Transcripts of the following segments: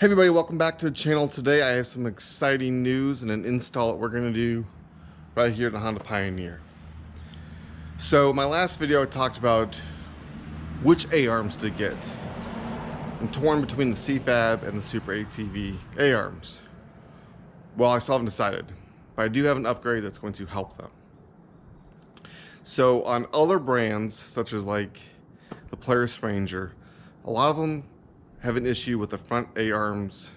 Hey everybody, welcome back to the channel. Today I have some exciting news and an install that we're going to do right here in the Honda Pioneer. So my last video I talked about which A-arms to get. I'm torn between the CFAB and the Super ATV A-arms. Well, I still haven't decided, but I do have an upgrade that's going to help them. So on other brands, such as like the Polaris Ranger, a lot of them have an issue with the front A-arms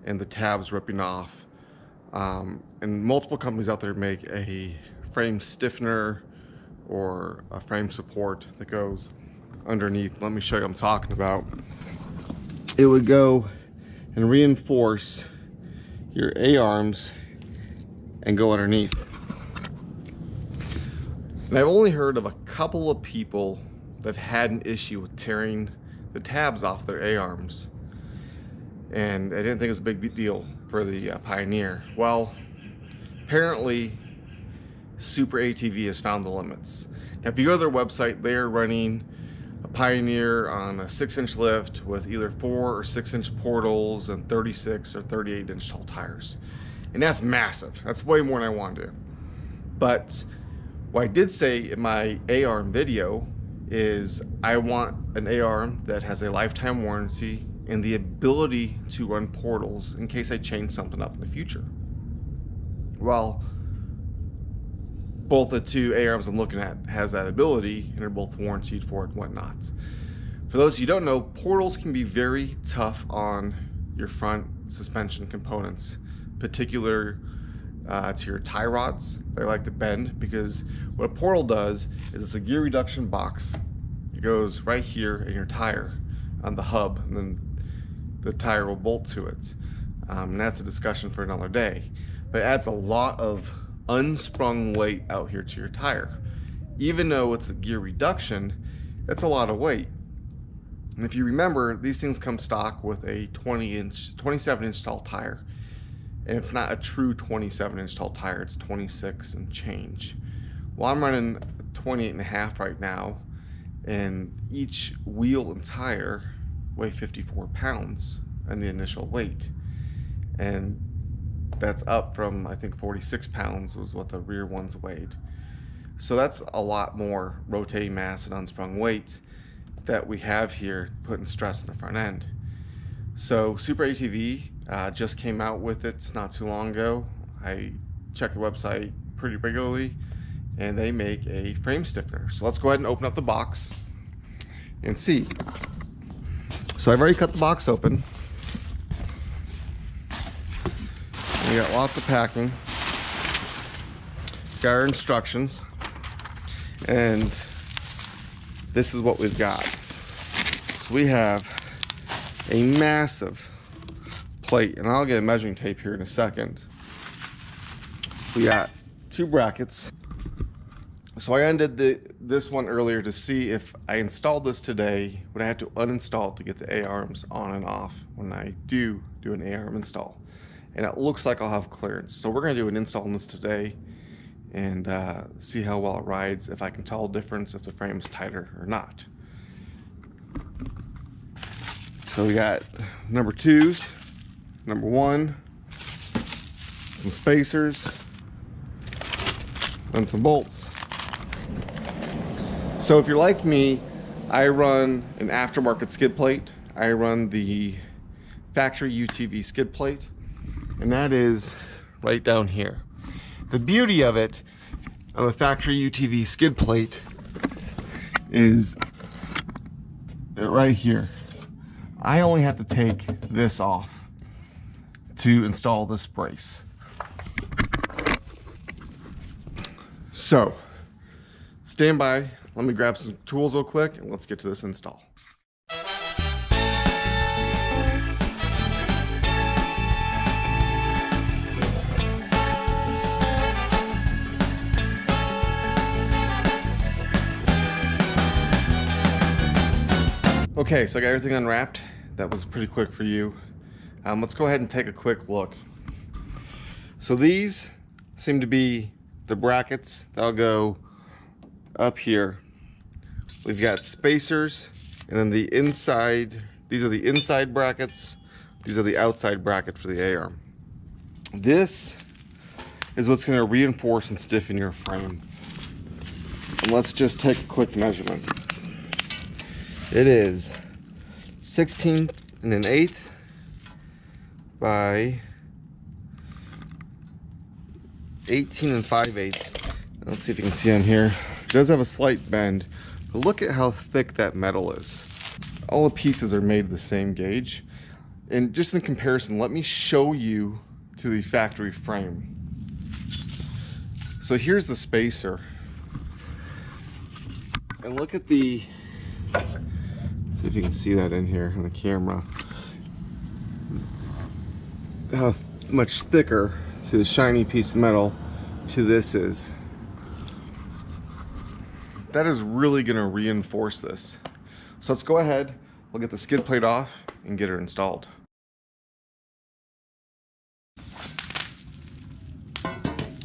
and the tabs ripping off. And multiple companies out there make a frame stiffener or a frame support that goes underneath. Let me show you what I'm talking about. It would go and reinforce your A-arms and go underneath. And I've only heard of a couple of people that had an issue with tearing the tabs off their A-arms, and I didn't think it was a big deal for the Pioneer. Well, apparently Super ATV has found the limits. Now if you go to their website, they are running a Pioneer on a 6-inch lift with either 4 or 6-inch portals and 36 or 38-inch tall tires, and that's massive. That's way more than I want to do. But what I did say in my A-arm video is I want an A-arm that has a lifetime warranty and the ability to run portals in case I change something up in the future. Well, both the two A-arms I'm looking at has that ability, and they're both warranted for it and whatnot. For those of you who don't know, portals can be very tough on your front suspension components, particular to your tie rods. They like to bend, because what a portal does is it's a gear reduction box. It goes right here in your tire on the hub, and then the tire will bolt to it. And that's a discussion for another day. But it adds a lot of unsprung weight out here to your tire. Even though it's a gear reduction, it's a lot of weight. And if you remember, these things come stock with a 27-inch tall tire. And it's not a true 27-inch tall tire, it's 26 and change. Well, I'm running 28.5 right now, and each wheel and tire weigh 54 pounds in the initial weight. And that's up from, I think, 46 pounds was what the rear ones weighed. So that's a lot more rotating mass and unsprung weight that we have here, putting stress in the front end. So Super ATV just came out with it not too long ago. I check the website pretty regularly, and they make a frame stiffener. So let's go ahead and open up the box and see. So I've already cut the box open. We got lots of packing. Got our instructions, and this is what we've got. So we have a massive plate, and I'll get a measuring tape here in a second. We got 2 brackets. So I undid this one earlier to see if I installed this today, would I have to uninstall it to get the A-arms on and off when I do an A-arm install. And it looks like I'll have clearance. So we're gonna do an install on this today and see how well it rides, if I can tell a difference if the frame is tighter or not. So we got number 2s, number 1, some spacers, and some bolts. So if you're like me, I run an aftermarket skid plate. I run the factory UTV skid plate, and that is right down here. The beauty of it on the factory UTV skid plate is right here. I only have to take this off to install this brace. So, stand by. Let me grab some tools real quick, and let's get to this install. Okay, so I got everything unwrapped. That was pretty quick for you. Let's go ahead and take a quick look. So these seem to be the brackets that'll go up here. We've got spacers, and then the inside, these are the inside brackets These are the outside bracket for the A-arm. This is what's going to reinforce and stiffen your frame. And let's just take a quick measurement. It is 16 1/8 by 18 5/8. Let's see if you can see on here. It does have a slight bend, but look at how thick that metal is. All the pieces are made the same gauge. And just in comparison, let me show you to the factory frame. So here's the spacer. And look at the, see if you can see that in here on the camera. How much thicker, see the shiny piece of metal, to this is. That is really gonna reinforce this. So let's go ahead, we'll get the skid plate off and get her installed.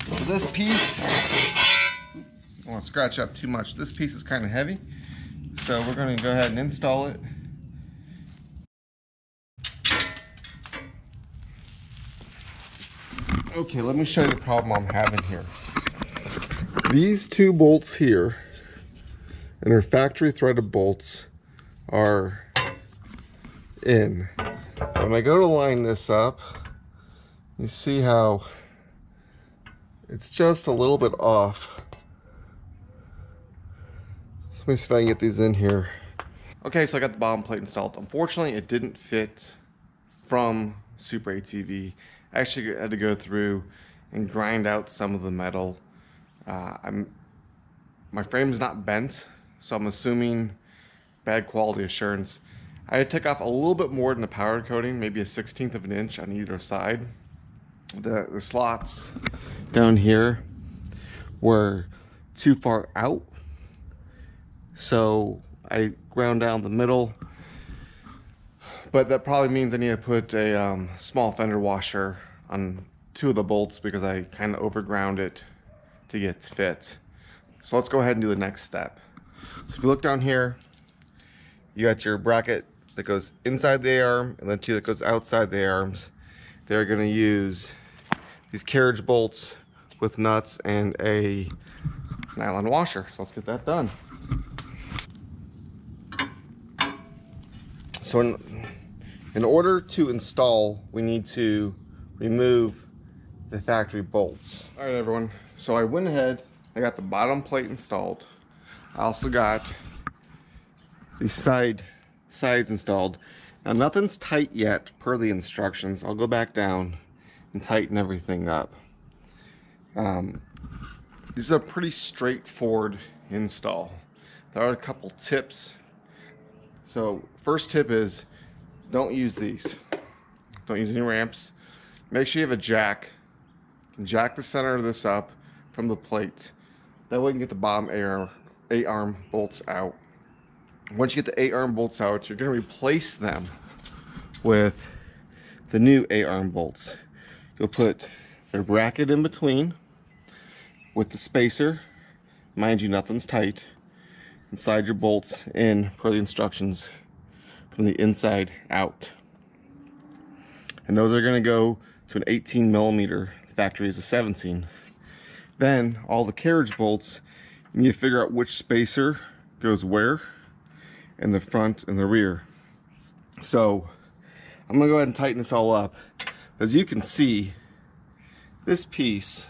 So this piece, I don't want to scratch up too much. This piece is kind of heavy, so we're going to go ahead and install it. Okay, let me show you the problem I'm having here. These two bolts here, and our factory threaded bolts, are in. When I go to line this up, you see how it's just a little bit off. So let me see if I can get these in here. Okay, so I got the bottom plate installed. Unfortunately, it didn't fit from Super ATV. I actually had to go through and grind out some of the metal. My frame's not bent, so I'm assuming bad quality assurance. I had to take off a little bit more than the powder coating, maybe a 1/16 of an inch on either side. The slots down here were too far out, so I ground down the middle, but that probably means I need to put a small fender washer on 2 of the bolts because I kind of overground it to get fit. So let's go ahead and do the next step. So if you look down here, you got your bracket that goes inside the A-arm and then 2 that goes outside the A-arms. They're going to use these carriage bolts with nuts and a nylon washer. So let's get that done. So in order to install, we need to remove the factory bolts. All right, everyone. So I went ahead, I got the bottom plate installed. I also got the sides installed. Now nothing's tight yet per the instructions. I'll go back down and tighten everything up. This is a pretty straightforward install. There are a couple tips. So first tip is don't use these. Don't use any ramps. Make sure you have a jack. You can jack the center of this up from the plate. That way you can get the bottom A-arm bolts out. Once you get the A-arm bolts out, you're going to replace them with the new A-arm bolts. You'll put their bracket in between with the spacer. Mind you, nothing's tight. And slide your bolts in per the instructions from the inside out. And those are going to go to an 18 millimeter. The factory is a 17. Then all the carriage bolts, you need to figure out which spacer goes where in the front and the rear. So I'm gonna go ahead and tighten this all up. As you can see, this piece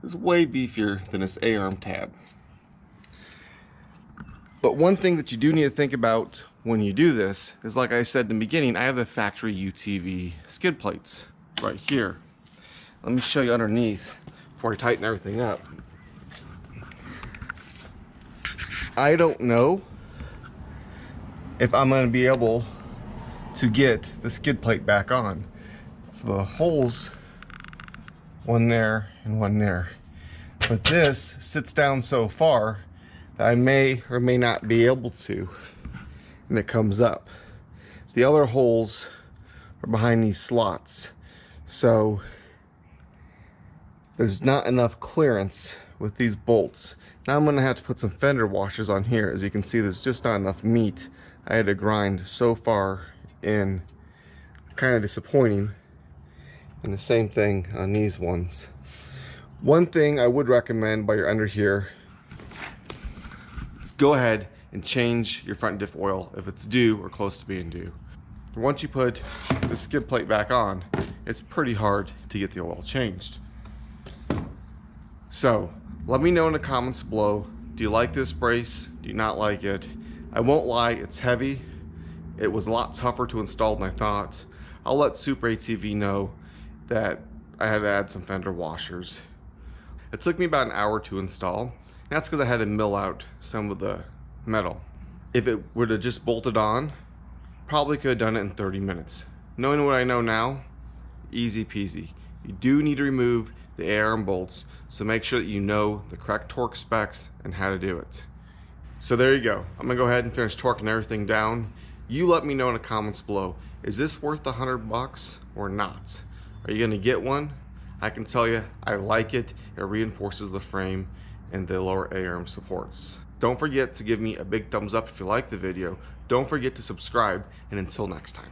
is way beefier than this A-arm tab. But one thing that you do need to think about when you do this is, like I said in the beginning, I have the factory UTV skid plates right here. Let me show you underneath before I tighten everything up. I don't know if I'm going to be able to get the skid plate back on. So the holes, one there and one there. But this sits down so far that I may or may not be able to, and it comes up. The other holes are behind these slots. So there's not enough clearance with these bolts. Now I'm going to have to put some fender washers on here. As you can see, there's just not enough meat. I had to grind so far in kind of disappointing. And the same thing on these ones. One thing I would recommend while you're under here is go ahead and change your front diff oil if it's due or close to being due. Once you put the skid plate back on, it's pretty hard to get the oil changed. So let me know in the comments below, do you like this brace? Do you not like it? I won't lie, it's heavy. It was a lot tougher to install than I thought. I'll let Super ATV know that I had to add some fender washers. It took me about an hour to install. That's because I had to mill out some of the metal. If it would have just bolted on, probably could have done it in 30 minutes. Knowing what I know now, easy peasy. You do need to remove the ARM bolts, so make sure that you know the correct torque specs and how to do it. So there you go. I'm gonna go ahead and finish torquing everything down. You let me know in the comments below, is this worth $100 or not? Are you gonna get one? I can tell you, I like it. It reinforces the frame and the lower ARM supports. Don't forget to give me a big thumbs up if you like the video. Don't forget to subscribe, and until next time.